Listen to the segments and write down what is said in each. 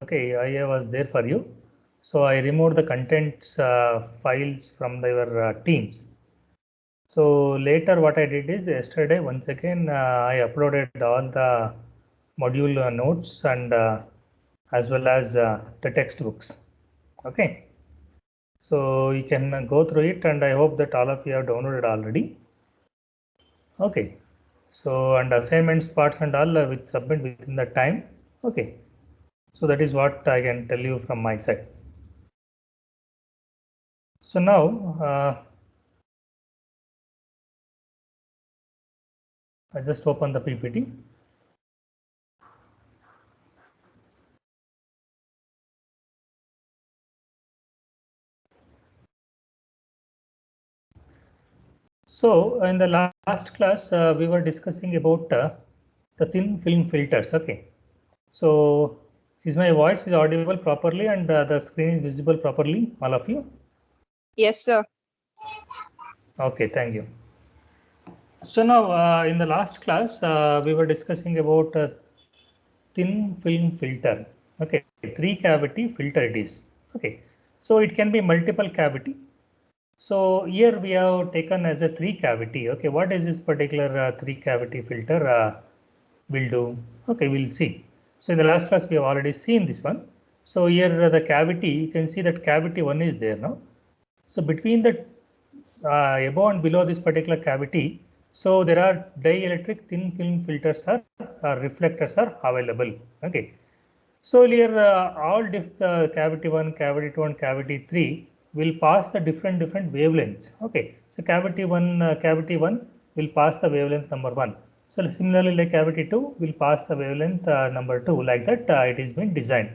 Okay, I was there for you. So I removed the contents files from your Teams. So later what I did is yesterday once again I uploaded all the module notes and as well as the textbooks. Okay. So you can go through it and I hope that all of you have downloaded already. Okay. So and assignments parts and all will submit within the time. Okay. So that is what I can tell you from my side. So now I just open the PPT. So in the last class we were discussing about the thin film filters. Okay. So is my voice is audible properly and the screen is visible properly, all of you? Yes, sir. Okay, thank you. So now in the last class we were discussing about thin film filter. Okay, three cavity filter it is. Okay, so it can be multiple cavity. So here we have taken as a three cavity. Okay, what is this particular three cavity filter will do? Okay, we'll see. So in the last class we have already seen this one. So here the cavity, you can see that cavity one is there now. So between the above and below this particular cavity, so there are dielectric thin film filters are reflectors are available. Okay. So here all cavity 1, cavity 2 and cavity 3 will pass the different wavelengths. Okay. So cavity 1 will pass the wavelength number 1. So similarly like cavity 2 will pass the wavelength number 2, like that it is been designed.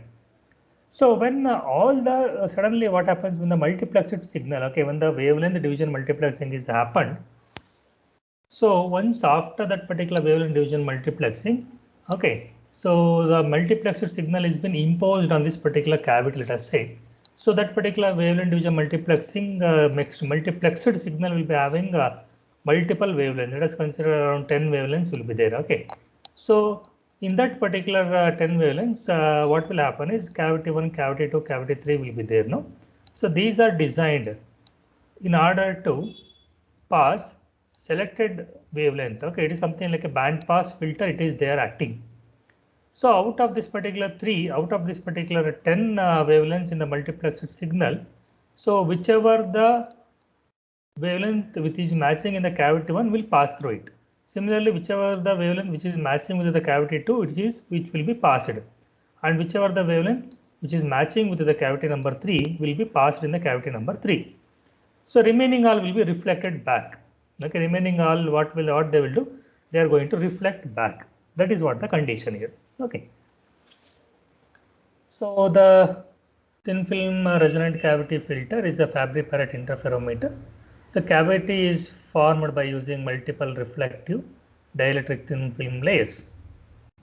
So when all the suddenly what happens when the multiplexed signal, okay, when the wavelength division multiplexing is happened. So once after that particular wavelength division multiplexing, okay, so the multiplexed signal has been imposed on this particular cavity, let us say. So that particular wavelength division multiplexing multiplexed signal will be having multiple wavelengths. Let us consider around 10 wavelengths will be there. Okay, so in that particular 10 wavelengths, what will happen is cavity 1, cavity 2, cavity 3 will be there. No, so these are designed in order to pass selected wavelength. Okay, it is something like a band pass filter. It is there acting. So out of this particular 3, out of this particular 10 wavelengths in the multiplexed signal, so whichever the wavelength which is matching in the cavity 1 will pass through it. Similarly, whichever the wavelength which is matching with the cavity 2, which will be passed, and whichever the wavelength which is matching with the cavity number 3 will be passed in the cavity number 3. So remaining all will be reflected back. Okay, remaining all what they will do? They are going to reflect back. That is what the condition here. Okay. So the thin film resonant cavity filter is a Fabry Perot interferometer. The cavity is formed by using multiple reflective dielectric thin film layers.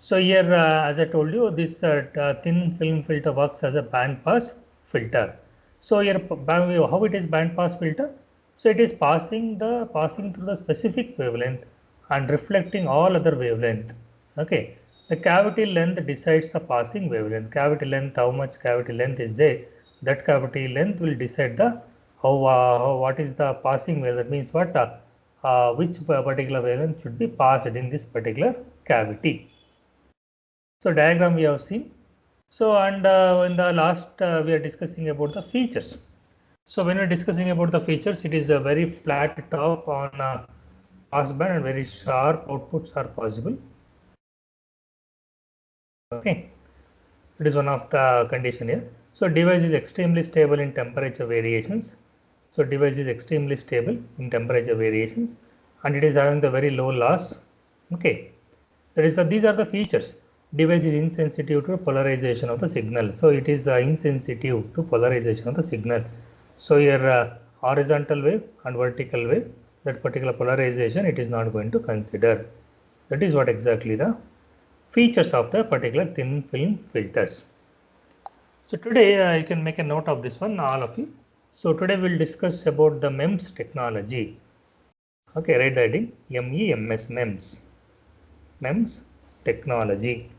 So here, as I told you, this thin film filter works as a band pass filter. So here, how it is band pass filter? So it is passing through the specific wavelength and reflecting all other wavelength. Okay, the cavity length decides the passing wavelength. Cavity length, how much cavity length is there? That cavity length will decide the what is the passing wavelength. That means what which particular wavelength should be passed in this particular cavity. So diagram we have seen. So and in the last we are discussing about the features. So when we are discussing about the features, it is a very flat top on passband and very sharp outputs are possible. Okay, it is one of the condition here. So device is extremely stable in temperature variations. So device is extremely stable in temperature variations, and it is having the very low loss. Okay, these are the features. Device is insensitive to polarization of the signal. So it is insensitive to polarization of the signal. So here horizontal wave and vertical wave, that particular polarization it is not going to consider. That is what exactly the features of the particular thin film filters. So today you can make a note of this one, all of you. So today we'll discuss about the MEMS technology. Okay, write that in MEMS, MEMS technology.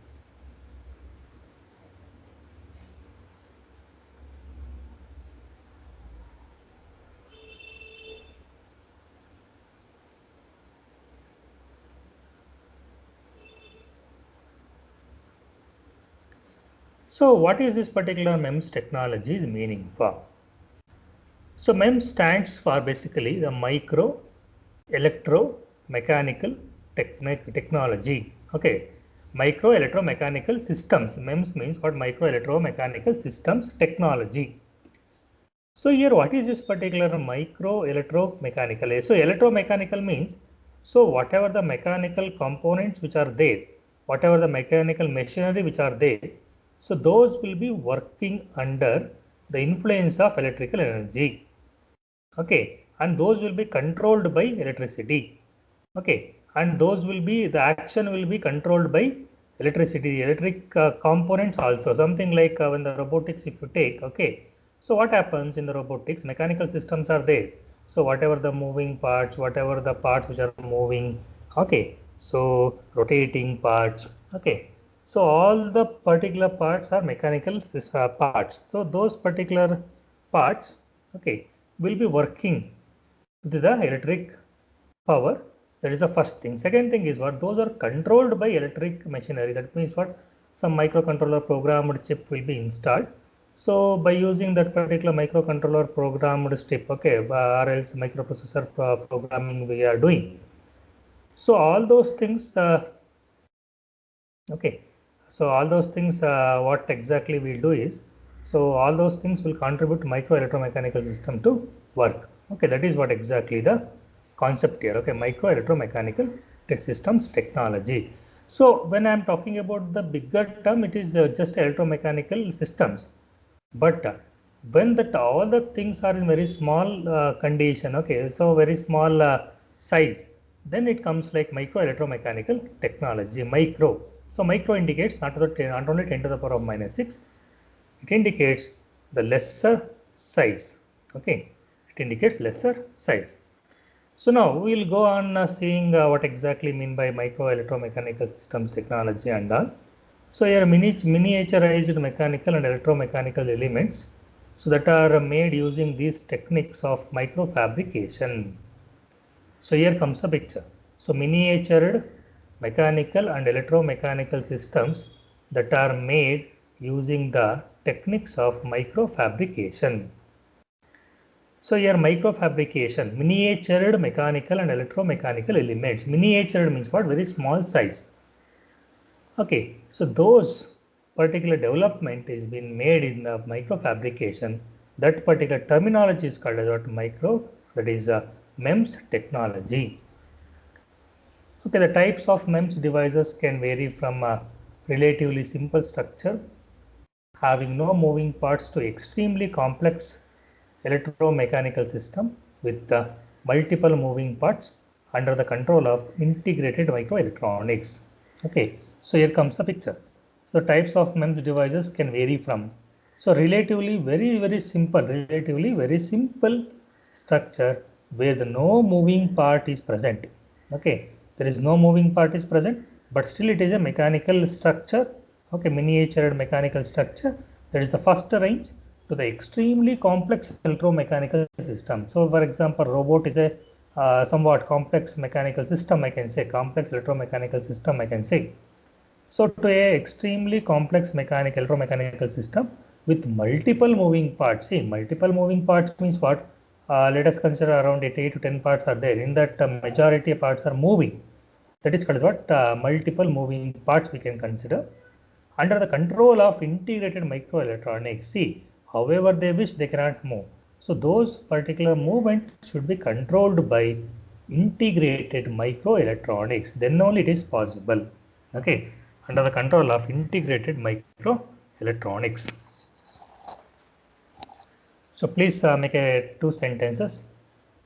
So what is this particular MEMS technology is meaning for? So MEMS stands for basically the micro electromechanical technology. Okay, micro electromechanical systems. MEMS means what? Micro electromechanical systems technology. So here what is this particular micro electromechanical? So electromechanical means, so whatever the mechanical components which are there, whatever the mechanical machinery which are there, so those will be working under the influence of electrical energy. Okay, and those will be controlled by electricity. Okay, and those will be, the action will be controlled by electricity, electric components also. Something like when the robotics, if you take, okay, so what happens in the robotics? Mechanical systems are there. So whatever the moving parts, whatever the parts which are moving, okay, so rotating parts, okay, so all the particular parts are mechanical parts. So those particular parts, okay, will be working with the electric power. That is the first thing. Second thing is what? Those are controlled by electric machinery. That means what? Some microcontroller programmed chip will be installed. So by using that particular microcontroller programmed chip, okay, or else microprocessor programming we are doing. So all those things, okay. So all those things, what exactly we do is, so all those things will contribute to micro electromechanical system to work. Okay, that is what exactly the concept here. Okay, micro electromechanical systems technology. So when I am talking about the bigger term, it is just electromechanical systems. But when that all the things are in very small condition, okay, so very small size, then it comes like micro electromechanical technology. Micro. So micro indicates not only 10 to the power of minus 6, it indicates the lesser size. Okay, it indicates lesser size. So now we will go on seeing what exactly mean by micro electromechanical systems technology and all. So here miniaturized mechanical and electromechanical elements, so that are made using these techniques of microfabrication. So here comes the picture. So miniatured mechanical and electromechanical systems that are made using the techniques of microfabrication. So here microfabrication, miniatured mechanical and electromechanical elements. Miniatured means what? Very small size. Okay, so those particular development is been made in the microfabrication. That particular terminology is called as what? Micro, that is MEMS technology. Okay, the types of MEMS devices can vary from a relatively simple structure having no moving parts to extremely complex electromechanical system with multiple moving parts under the control of integrated microelectronics. Okay, so here comes the picture. So types of MEMS devices can vary from, so relatively very simple structure where the no moving part is present. Okay, there is no moving part is present, but still it is a mechanical structure. Okay, miniatured mechanical structure. That is the first range to the extremely complex electromechanical system. So for example, robot is a somewhat complex mechanical system, I can say, complex electromechanical system, I can say. So to a extremely complex electromechanical system with multiple moving parts. See, multiple moving parts means what? Let us consider around 8 to 10 parts are there. In that majority of parts are moving. That is called what? Multiple moving parts we can consider under the control of integrated microelectronics. See, however they wish, they cannot move. So those particular movement should be controlled by integrated microelectronics. Then only it is possible. Okay, under the control of integrated microelectronics. So please make two sentences.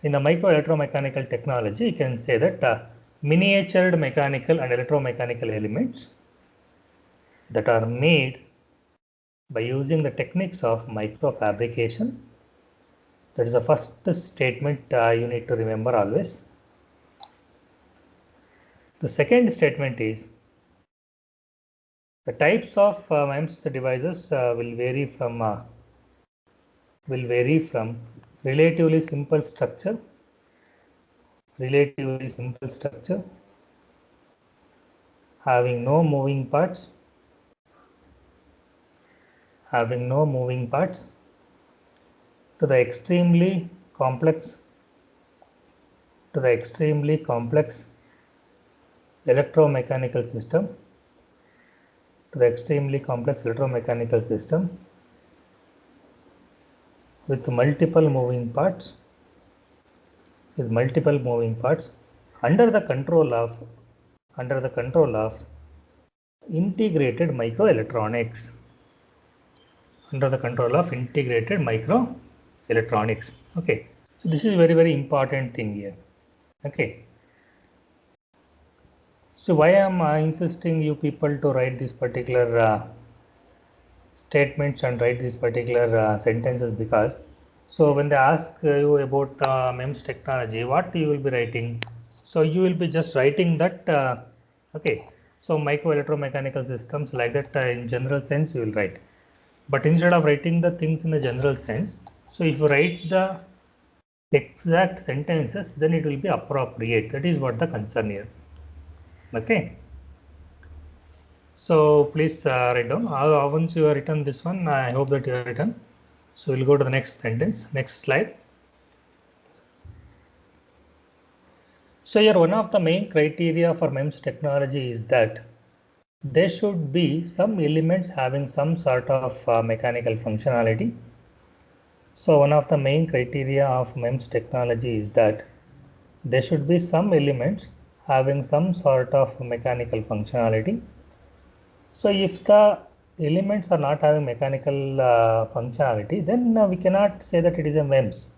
In the microelectromechanical technology, you can say that miniatured mechanical and electromechanical elements that are made by using the techniques of microfabrication. That is the first statement you need to remember always. The second statement is the types of MEMS devices will vary from relatively simple structure, having no moving parts having no moving parts to the extremely complex electromechanical system with multiple moving parts under the control of integrated microelectronics. Okay, so this is very important thing here. Okay, so why am I insisting you people to write this particular statements and write these particular sentences? Because so when they ask you about MEMS technology, what you will be writing? So you will be just writing that okay, so micro electromechanical systems, like that in general sense you will write. But instead of writing the things in a general sense, so if you write the exact sentences, then it will be appropriate. That is what the concern here. Okay, so please write down. Once you have written this one, I hope that you have written. So we'll go to the next sentence, next slide. So here one of the main criteria for MEMS technology is that there should be some elements having some sort of mechanical functionality. So one of the main criteria of MEMS technology is that there should be some elements having some sort of mechanical functionality. So if the elements are not having mechanical functionality, then we cannot say that it is a MEMS,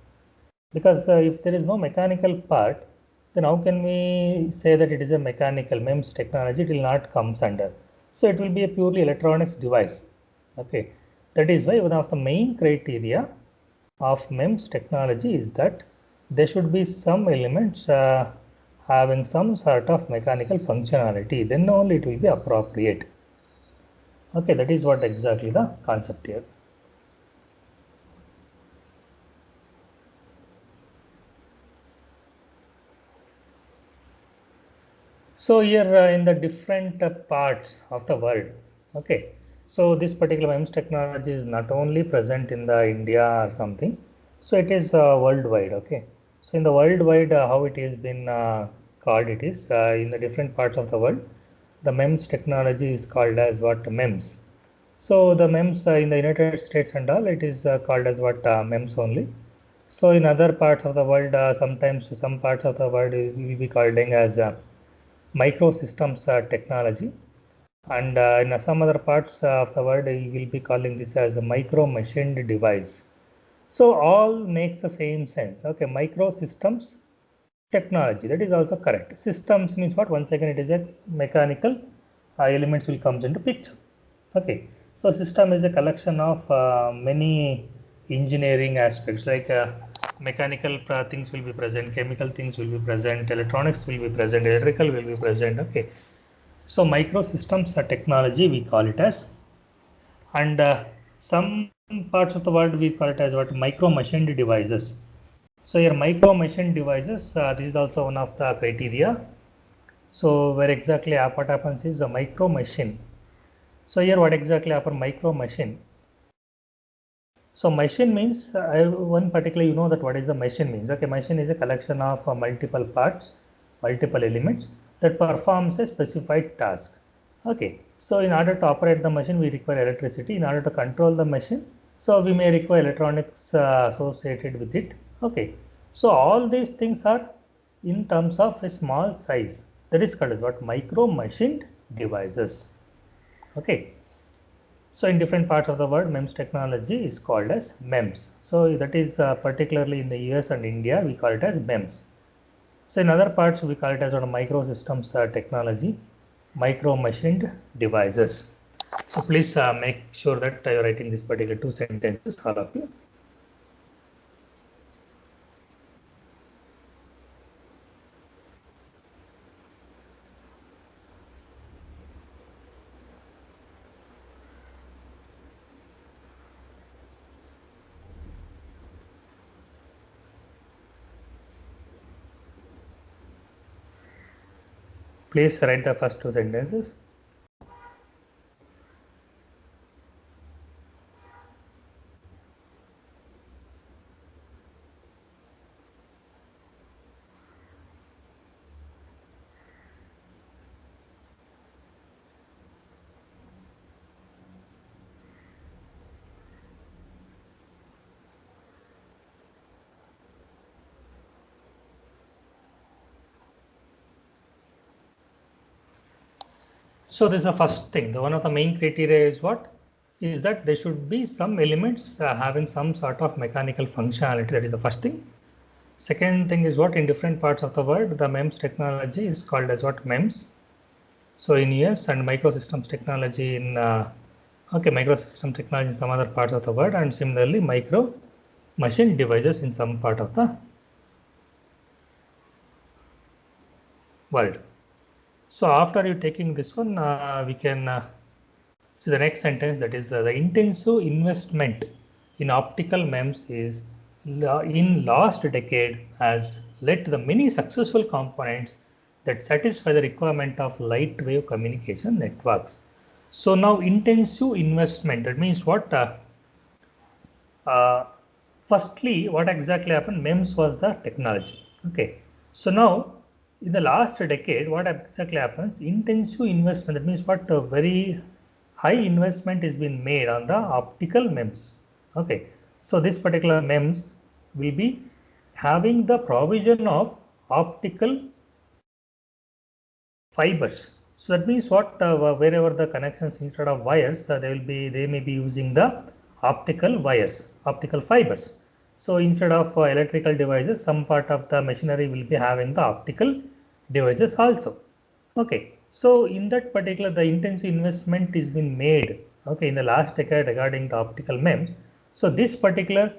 because if there is no mechanical part, then how can we say that it is a mechanical MEMS technology? It will not comes under. So it will be a purely electronics device. Okay, that is why one of the main criteria of MEMS technology is that there should be some elements having some sort of mechanical functionality, then only it will be appropriate. Okay, that is what exactly the concept here. So here in the different parts of the world, okay, so this particular MEMS technology is not only present in the India or something, so it is worldwide. Okay, so in the worldwide, how it is been called, it is in the different parts of the world, the MEMS technology is called as what? MEMS. So the MEMS in the United States and all, it is called as what? MEMS only. So in other parts of the world, sometimes some parts of the world will be called as microsystems technology, and in some other parts of the world we will be calling this as a micro machined device. So all makes the same sense. Okay, microsystems technology, that is also correct. Systems means what? Once again, it is a mechanical elements will comes into picture. Okay, so system is a collection of many engineering aspects, like mechanical things will be present, chemical things will be present, electronics will be present, electrical will be present. Okay, so microsystems technology we call it as, and some parts of the world we call it as what? Micro machined devices. So here micro machined devices, this is also one of the criteria. So where exactly what happens is a micro machine. So here what exactly happen? Micro machine. So machine means one particular, you know that what is a machine means. Okay, machine is a collection of multiple parts, multiple elements that performs a specified task. Okay, so in order to operate the machine, we require electricity. In order to control the machine, so we may require electronics associated with it. Okay, so all these things are in terms of a small size. That is called as what? Micro machined devices. Okay. So in different parts of the world, MEMS technology is called as MEMS. So that is particularly in the US and India, we call it as MEMS. So in other parts, we call it as a microsystems technology, micro machined devices. So please make sure that you are writing this particular two sentences, all of you. Please write the first two sentences. So this is the first thing. One of the main criteria is what? Is that there should be some elements having some sort of mechanical functionality. That is the first thing. Second thing is what? In different parts of the world, the MEMS technology is called as what? MEMS. So in US and microsystems technology in microsystem technology in some other parts of the world, and similarly micro machine devices in some part of the world. So after you taking this one, we can see the next sentence, that is the intensive investment in optical MEMS is in last decade has led to the many successful components that satisfy the requirement of light wave communication networks. So now intensive investment, that means what? Uh, Firstly, what exactly happened? MEMS was the technology. Okay. So now, in the last decade, what exactly happens? Intensive investment. That means what? Very high investment is being made on the optical MEMS. Okay. So this particular MEMS will be having the provision of optical fibers. So that means what? Wherever the connections instead of wires, they may be using the optical wires, optical fibers. So instead of electrical devices, some part of the machinery will be having the optical devices also. Okay. So in that particular, the intensive investment is been made. Okay, in the last decade regarding the optical MEMS. So this particular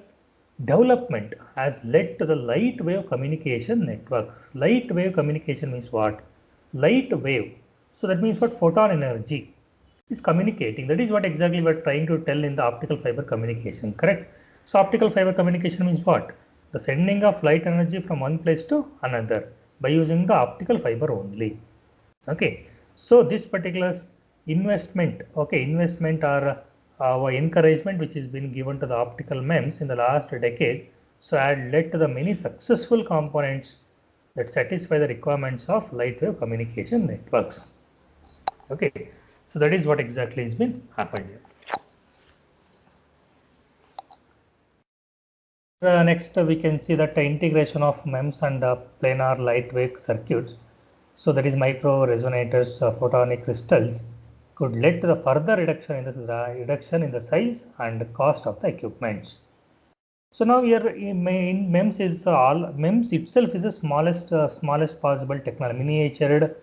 development has led to the light wave communication network. Light wave communication means what? Light wave. So that means what? Photon energy is communicating. That is what exactly we are trying to tell in the optical fiber communication, correct? So optical fiber communication means what? The sending of light energy from one place to another by using the optical fiber only. Okay. So this particular investment, okay, investment or encouragement which has been given to the optical MEMS in the last decade, so had led to the many successful components that satisfy the requirements of light wave communication networks. Okay, so that is what exactly has been happened here. Next, we can see that the integration of MEMS and planar lightweight circuits, so that is micro resonators, photonic crystals, could lead to the further reduction in the size and cost of the equipments. So now here in MEMS is all MEMS itself is the smallest possible technology, miniatured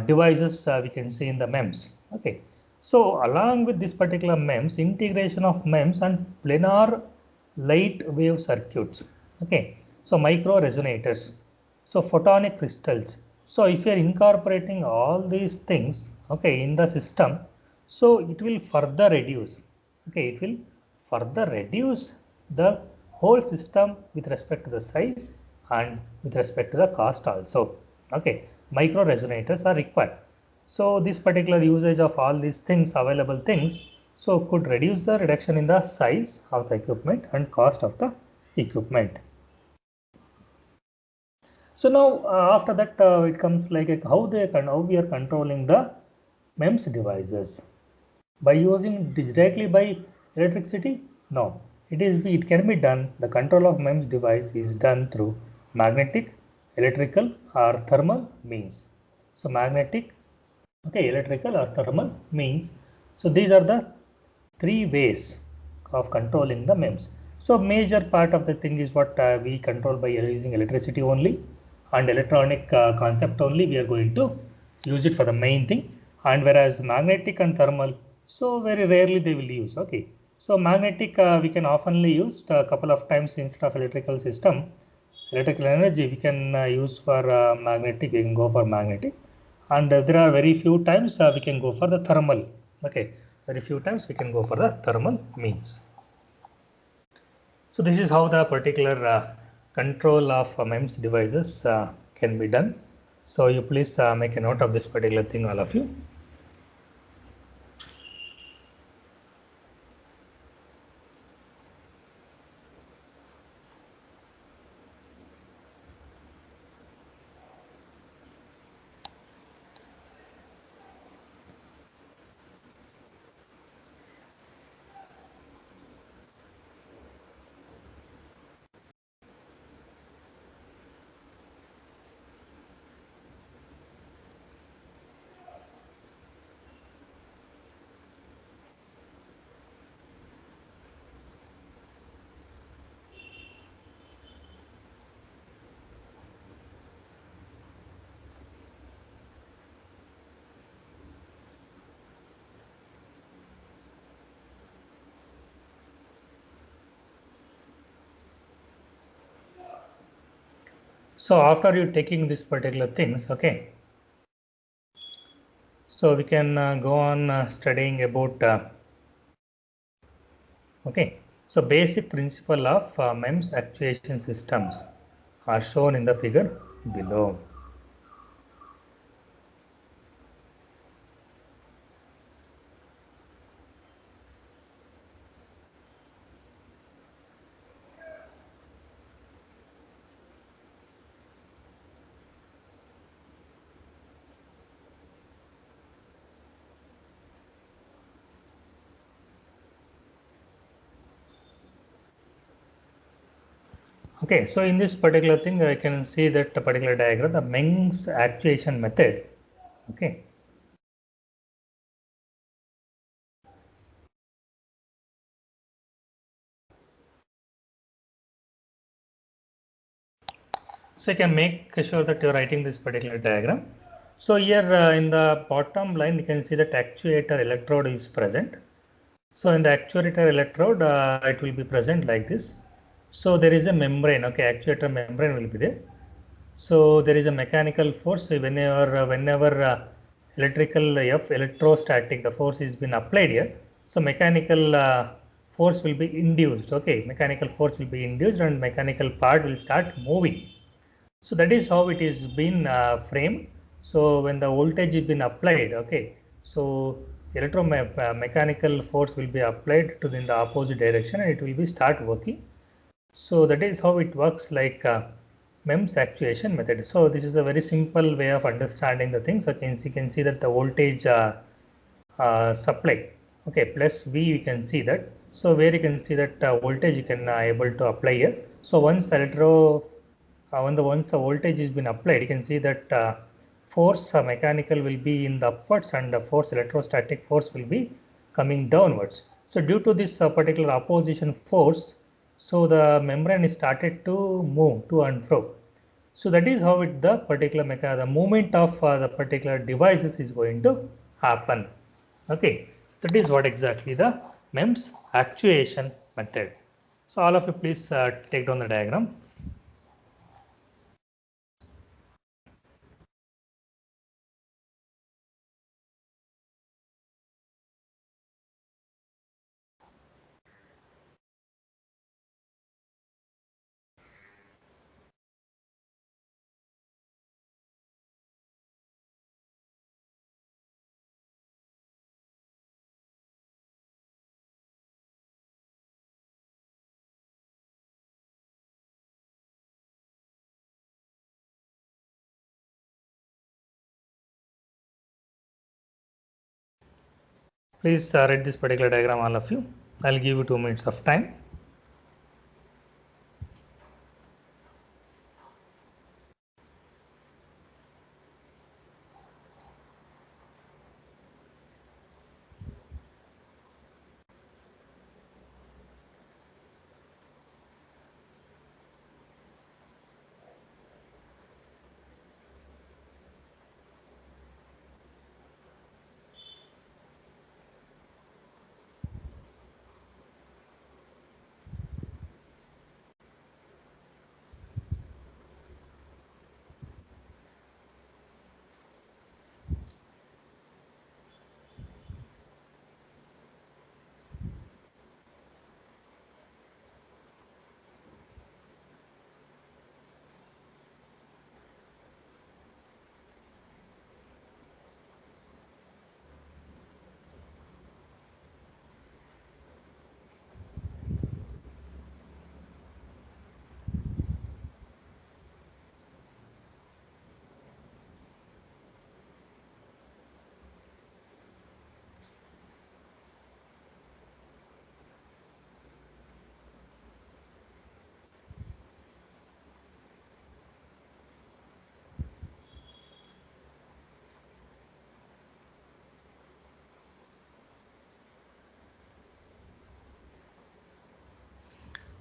devices we can see in the MEMS. Okay, so along with this particular MEMS, integration of MEMS and planar light wave circuits. Okay, so micro resonators, so photonic crystals. So if you are incorporating all these things, okay, in the system, so it will further reduce. Okay, it will further reduce the whole system with respect to the size and with respect to the cost also. Okay, micro resonators are required. So this particular usage of all these things, available things, so could reduce the reduction in the size of the equipment and cost of the equipment. So now after that it comes like how we are controlling the MEMS devices by using directly by electricity. No, it can be done. The control of MEMS device is done through magnetic, electrical or thermal means. So magnetic, okay, electrical or thermal means. So these are the three ways of controlling the MEMS. So major part of the thing is what we control by using electricity only, and electronic concept only we are going to use it for the main thing. And whereas magnetic and thermal, so very rarely they will use. Okay, so magnetic we can oftenly use a couple of times instead of electrical system. Electrical energy we can use for magnetic, we can go for magnetic, and there are very few times we can go for the thermal. Okay, very few times we can go for the thermal means. So this is how the particular control of MEMS devices can be done. So you please make a note of this particular thing, all of you. So after you taking this particular things, okay, so we can go on studying about okay, so basic principle of MEMS actuation systems are shown in the figure below. Okay, so in this particular thing, I can see that the particular diagram, the MEMS actuation method. Okay, so you can make sure that you're writing this particular diagram. So here in the bottom line, you can see that actuator electrode is present. So in the actuator electrode, it will be present like this. So there is a membrane. Okay, actuator membrane will be there. So there is a mechanical force. So whenever electrical electrostatic, the force is been applied here. So mechanical force will be induced. Okay, mechanical force will be induced and mechanical part will start moving. So that is how it is been framed. So when the voltage is been applied, okay, so electromechanical force will be applied to in the opposite direction and it will be start working. So that is how it works like MEMS actuation method. So this is a very simple way of understanding the things. So you can see that the voltage supply, okay, plus V you can see that. So where you can see that voltage you can able to apply here. So once the once the voltage has been applied, you can see that force mechanical will be in the upwards and the force electrostatic force will be coming downwards. So due to this particular opposition force, so the membrane is started to move to and fro. So that is how the particular the movement of the particular devices is going to happen. Okay, that is what exactly the MEMS actuation method. So all of you please take down the diagram. Please read this particular diagram, all of you. I'll give you 2 minutes of time.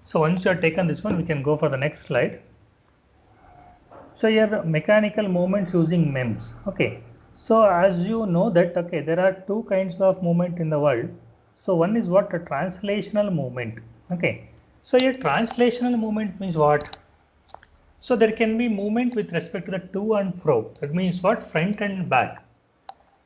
So once you have taken this one, we can go for the next slide. So here mechanical movements using MEMS. Okay. So as you know that okay, there are two kinds of movement in the world. So one is what a translational movement. Okay. So here translational movement means what? So there can be movement with respect to the to and fro. That means what? Front and back.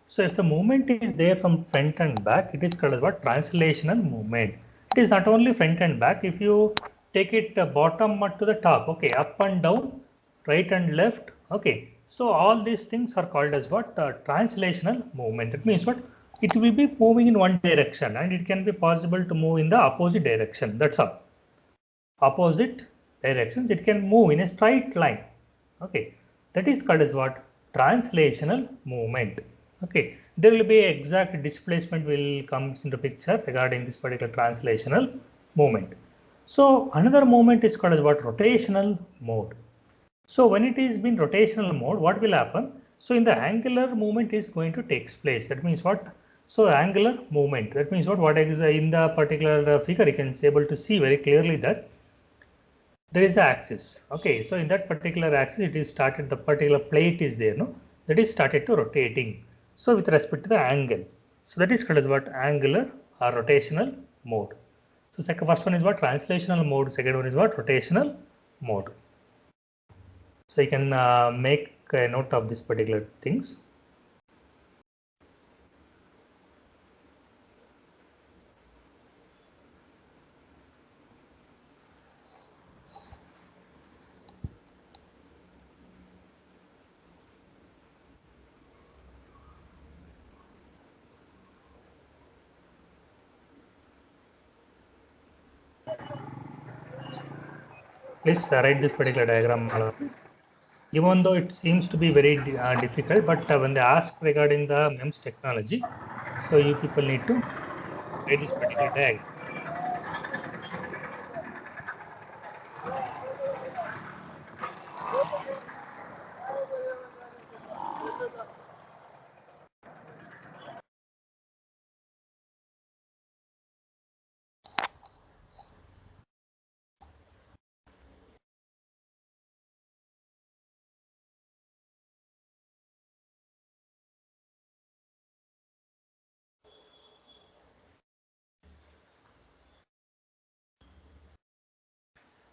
So if the movement is there from front and back, it is called as what? Translational movement. It is not only front and back. If you take it bottom to the top, okay, up and down, right and left, okay. So all these things are called as what? Translational movement. That means what? It will be moving in one direction, and it can be possible to move in the opposite direction. That's all. Opposite directions, it can move in a straight line. Okay, that is called as what? Translational movement. Okay, there will be exact displacement will come into picture regarding this particular translational movement. So another movement is called as what? Rotational mode. So when it is been rotational mode, what will happen? So in the angular movement is going to take place. That means what? So angular movement. That means what? What is in the particular figure? You can be able to see very clearly that there is an axis. Okay, so in that particular axis, it is started, the particular plate is there, no? That is started to rotating. So with respect to the angle. So that is called as what? Angular or rotational mode. So first one is what? Translational mode. Second one is what? Rotational mode. So you can make a note of this particular things. Please write this particular diagram. Even though it seems to be very difficult, but when they ask regarding the MEMS technology, so you people need to write this particular diagram.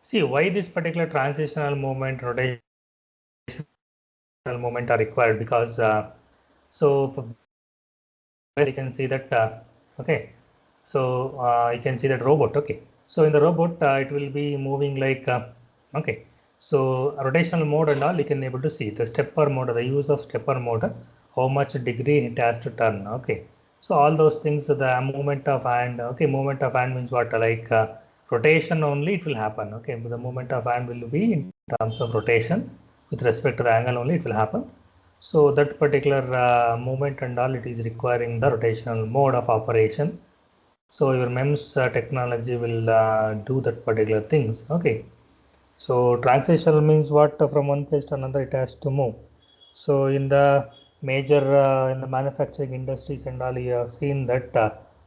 See why this particular transitional movement, rotational movement are required, because so you can see that okay, so you can see that robot. Okay, so in the robot it will be moving like okay, so rotational mode and all you can able to see the stepper motor, the use of stepper motor, how much degree it has to turn. Okay, so all those things, the movement of hand. Okay, movement of hand means what? Like rotation only it will happen. Okay, but the movement of hand will be in terms of rotation with respect to the angle only it will happen. So that particular movement and all, it is requiring the rotational mode of operation. So your MEMS technology will do that particular things. Okay. So translational means what? From one place to another it has to move. So in the major in the manufacturing industries and all, you have seen that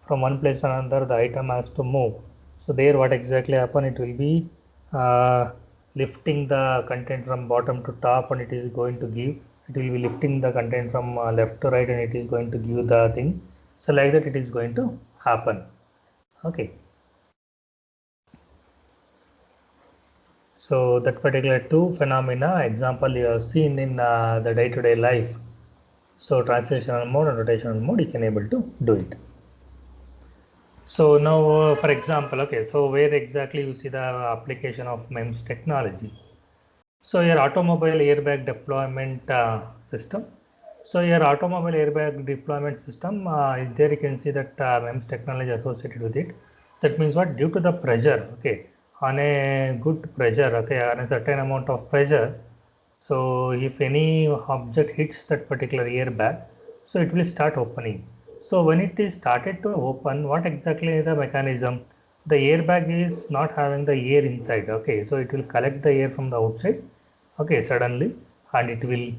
from one place to another the item has to move. So there what exactly happen? It will be lifting the content from bottom to top, and it is going to give, it will be lifting the content from left to right, and it is going to give the thing. So like that it is going to happen. Okay. So that particular two phenomena example you have seen in the day-to-day life. So translational mode and rotational mode, you can able to do it. So now, for example, okay, so where exactly you see the application of MEMS technology? So your automobile airbag deployment system. So your automobile airbag deployment system, there you can see that MEMS technology associated with it. That means what? Due to the pressure, okay, on a good pressure, okay, on a certain amount of pressure. So if any object hits that particular airbag, so it will start opening. So when it is started to open, what exactly is the mechanism? The airbag is not having the air inside. Okay, so it will collect the air from the outside. Okay, suddenly, and it will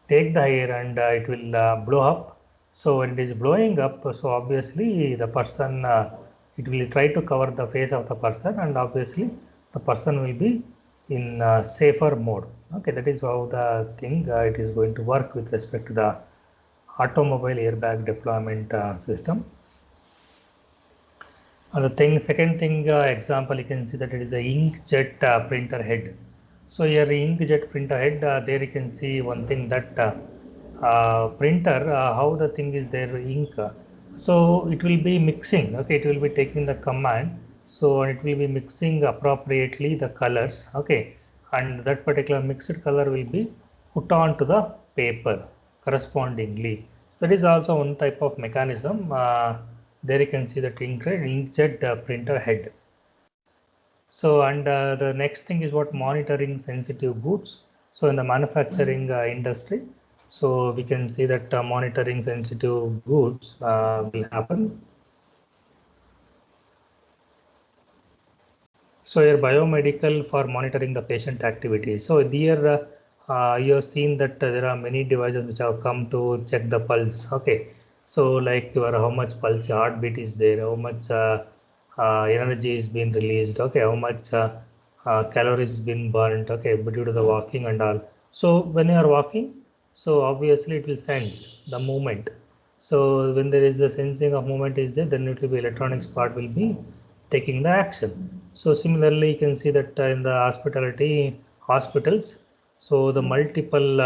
take the air and it will blow up. So when it is blowing up, so obviously the person, it will try to cover the face of the person, and obviously the person will be in safer mode. Okay, that is how the thing it is going to work with respect to the automobile airbag deployment system. And the thing, second thing example, you can see that it is the inkjet printer head. So here inkjet printer head, there you can see one thing that printer, how the thing is there ink. So it will be mixing, okay, it will be taking the command. So it will be mixing appropriately the colors, okay, and that particular mixed color will be put on to the paper correspondingly. So that is also one type of mechanism. There you can see the inkjet printer head. So, and the next thing is what monitoring sensitive goods. So in the manufacturing industry, so we can see that monitoring sensitive goods will happen. So here biomedical for monitoring the patient activity. So here you have seen that there are many devices which have come to check the pulse. Okay, so like your how much pulse, heartbeat is there, how much energy is being released. Okay, how much calories been burnt. Okay, but due to the walking and all. So when you are walking, so obviously it will sense the movement. So when there is the sensing of movement is there, then it will be electronics part will be taking the action. So similarly, you can see that in the hospitals, so the multiple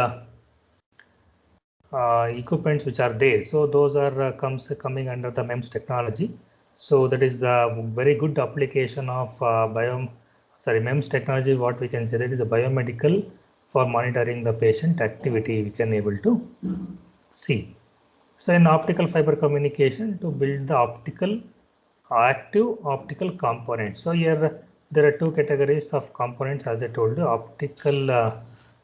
equipments which are there. So those are coming under the MEMS technology. So that is a very good application of MEMS technology. What we can say that is a biomedical for monitoring the patient activity. We can able to see. So in optical fiber communication to build the active optical components. So here there are two categories of components as I told you,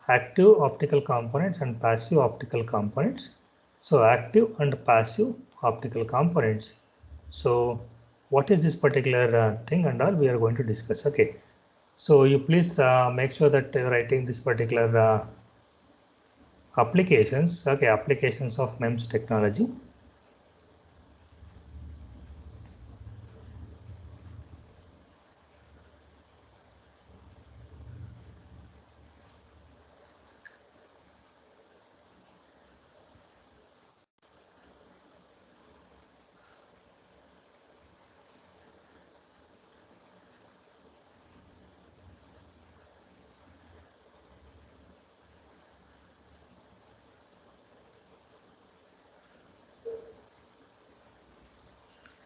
active optical components and passive optical components. So active and passive optical components. So what is this particular thing and all we are going to discuss. Okay. So you please make sure that you're writing this particular applications. Okay, applications of MEMS technology.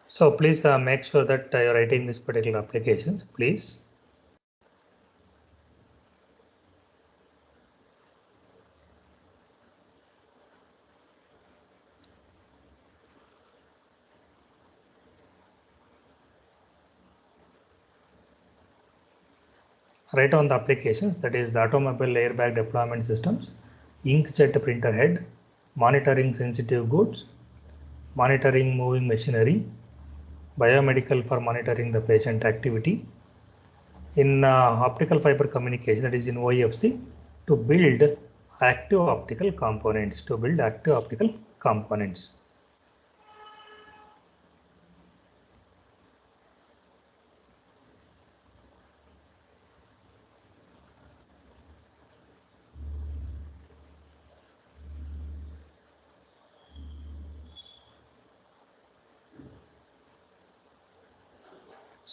So please make sure that you're writing this particular applications, please. Write on the applications, that is the automobile airbag deployment systems, inkjet printer head, monitoring sensitive goods, monitoring moving machinery, biomedical for monitoring the patient activity. In optical fiber communication, that is in OFC, to build active optical components,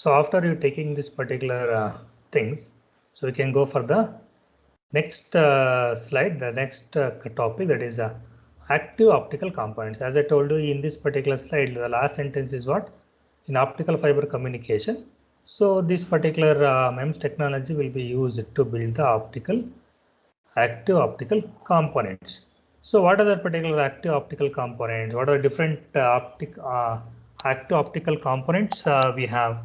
So after you taking this particular things, so we can go for the next slide, the next topic, that is active optical components. As I told you in this particular slide, the last sentence is what? In optical fiber communication. So this particular MEMS technology will be used to build the active optical components. So what are the particular active optical components? What are different active optical components we have?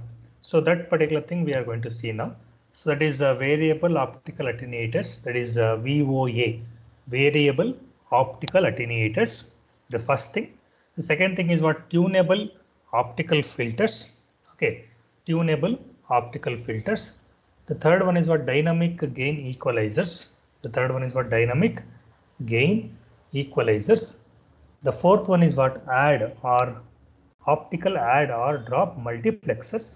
So that particular thing we are going to see now. So that is variable optical attenuators, that is VOA, variable optical attenuators, the first thing. The second thing is what? Tunable optical filters. Okay, tunable optical filters. The third one is what? Dynamic gain equalizers. The third one is what? Dynamic gain equalizers. The fourth one is what? Add or optical add or drop multiplexers.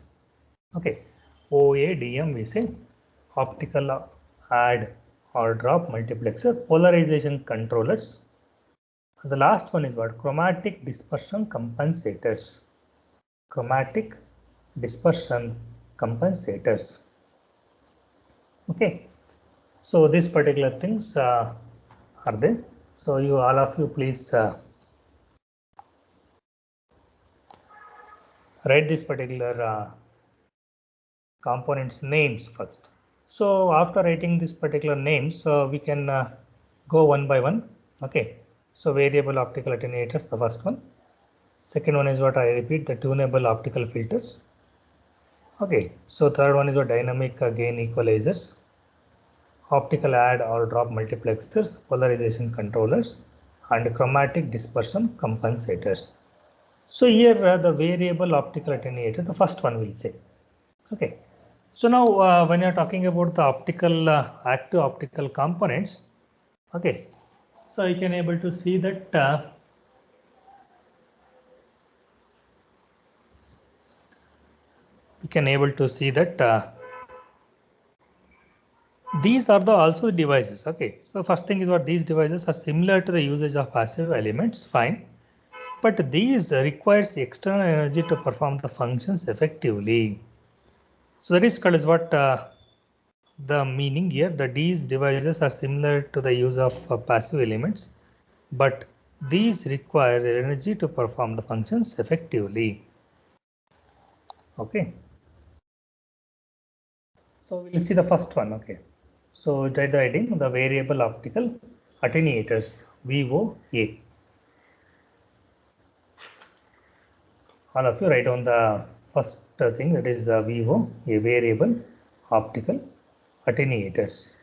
Okay, OADM we say, optical add or drop multiplexer, polarization controllers. The last one is what? Chromatic dispersion compensators. Chromatic dispersion compensators. Okay. So these particular things are there. So you all of you please write this particular components names first. So after writing this particular names, we can go one by one. Okay. So variable optical attenuators, the first one. Second one is what I repeat, the tunable optical filters. Okay. So third one is what dynamic gain equalizers, optical add or drop multiplexers, polarization controllers, and chromatic dispersion compensators. So here the variable optical attenuator, the first one we'll say. Okay. So now when you're talking about the optical active optical components, okay. So you can able to see that these are the also devices. Okay. So first thing is what these devices are similar to the usage of passive elements. Fine. But these requires external energy to perform the functions effectively. So that is called as what the meaning here, that these devices are similar to the use of passive elements, but these require energy to perform the functions effectively. Okay. So we'll see the first one. Okay. So write the heading, the variable optical attenuators, VOA. All of you write on the first thing, that is VO, a variable optical attenuators.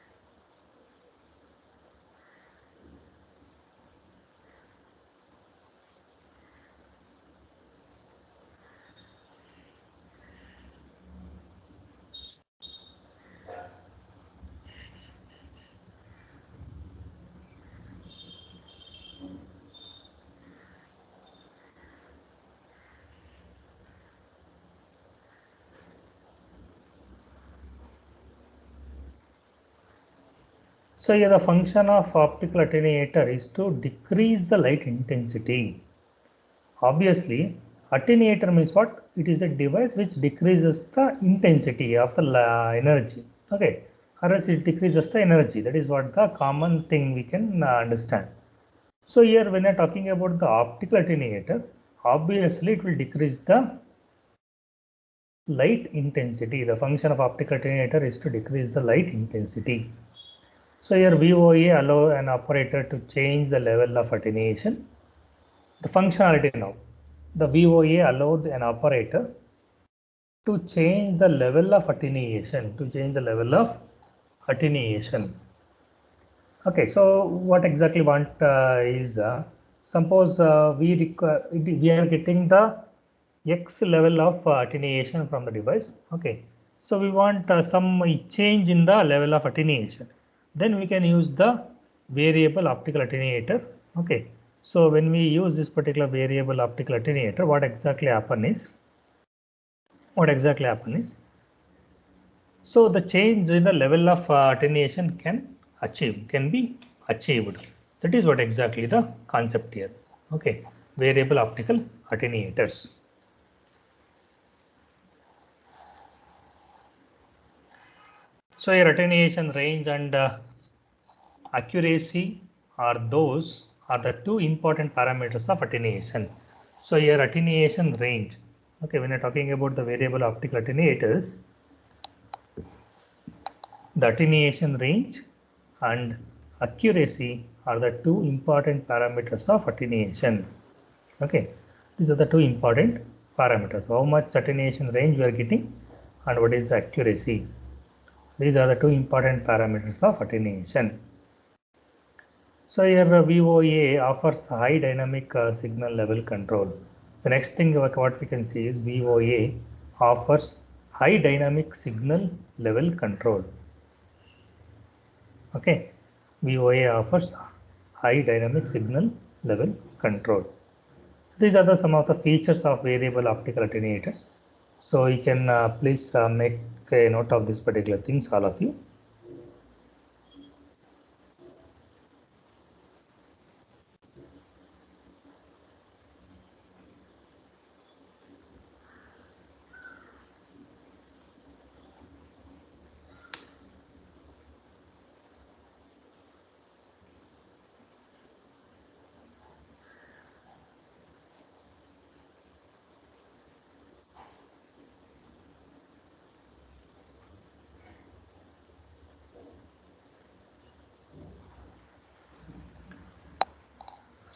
So here the function of optical attenuator is to decrease the light intensity. Obviously, attenuator means what? It is a device which decreases the intensity of the energy. Okay, or else it decreases the energy. That is what the common thing we can understand. So here when I am talking about the optical attenuator, obviously it will decrease the light intensity. The function of optical attenuator is to decrease the light intensity. So here VOA allow an operator to change the level of attenuation. The functionality now, the VOA allowed an operator to change the level of attenuation, Okay, so what exactly want is suppose we are getting the X level of attenuation from the device. Okay, so we want some change in the level of attenuation. Then we can use the variable optical attenuator. Okay, so when we use this particular variable optical attenuator, what exactly happen is, so the change in the level of attenuation can be achieved. That is what exactly the concept here. Okay, variable optical attenuators. So your attenuation range and accuracy are the two important parameters of attenuation. So your attenuation range. Okay, when you're talking about the variable optical attenuators, the attenuation range and accuracy are the two important parameters of attenuation. Okay, these are the two important parameters. How much attenuation range we are getting and what is the accuracy. These are the two important parameters of attenuation. So here VOA offers high dynamic signal level control. The next thing what we can see is VOA offers high dynamic signal level control. Okay, VOA offers high dynamic signal level control. These are some of the features of variable optical attenuators. So you can please make a note of this particular things, all of you.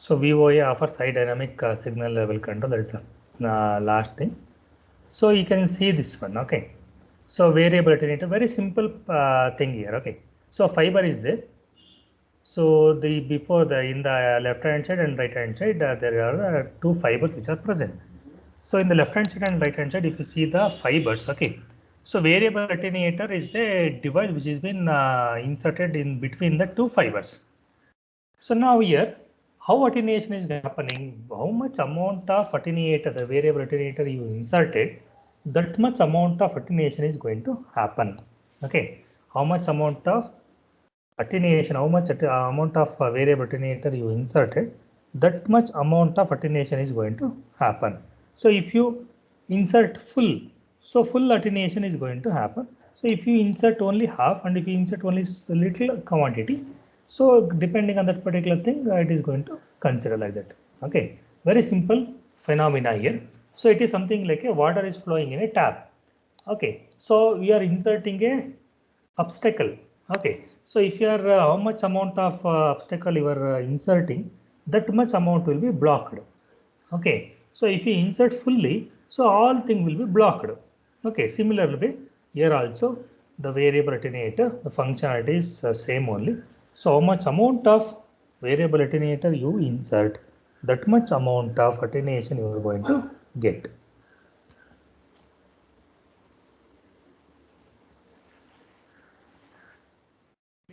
So VOA offers high dynamic signal level control. That is the last thing. So you can see this one. Okay. So variable attenuator, very simple thing here. Okay. So fiber is there. So the before the in the left hand side and right hand side there are two fibers which are present. So in the left hand side and right hand side, if you see the fibers, okay. So variable attenuator is the device which has been inserted in between the two fibers. So now here, how attenuation is happening? How much amount of attenuator, the variable attenuator you inserted, that much amount of attenuation is going to happen. Okay, how much amount of attenuation, how much amount of variable attenuator you inserted, that much amount of attenuation is going to happen. So if you insert full, so full attenuation is going to happen. So if you insert only half and if you insert only little quantity, so depending on that particular thing, it is going to consider like that. Okay, very simple phenomena here. So it is something like a water is flowing in a tap. Okay, so we are inserting a obstacle. Okay, so if you are how much amount of obstacle you are inserting, that much amount will be blocked. Okay, so if you insert fully, so all thing will be blocked. Okay, similarly here also the variable attenuator, the functionality is same only. So how much amount of variable attenuator you insert, that much amount of attenuation you are going to get.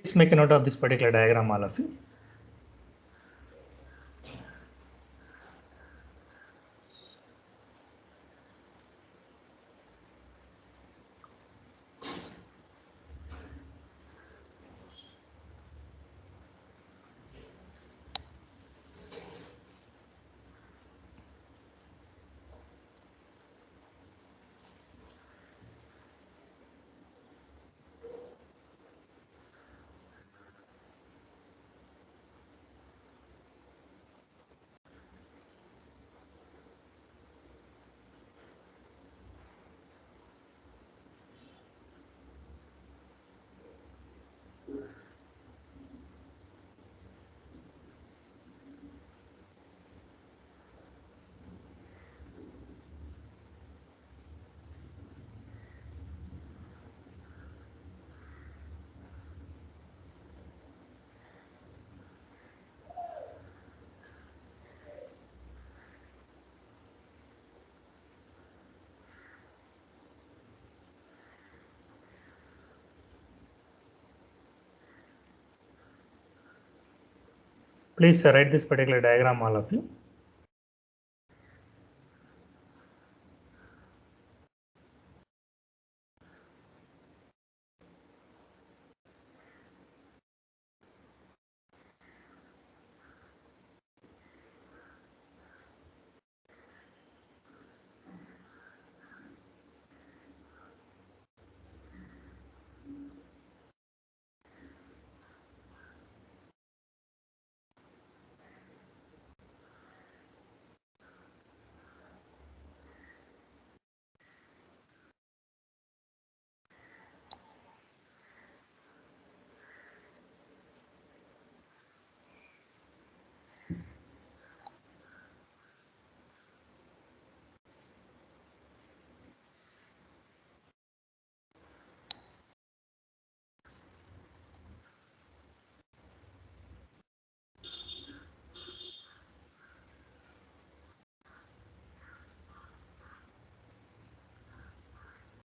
Please make a note of this particular diagram, all of you. Please write this particular diagram, all of you.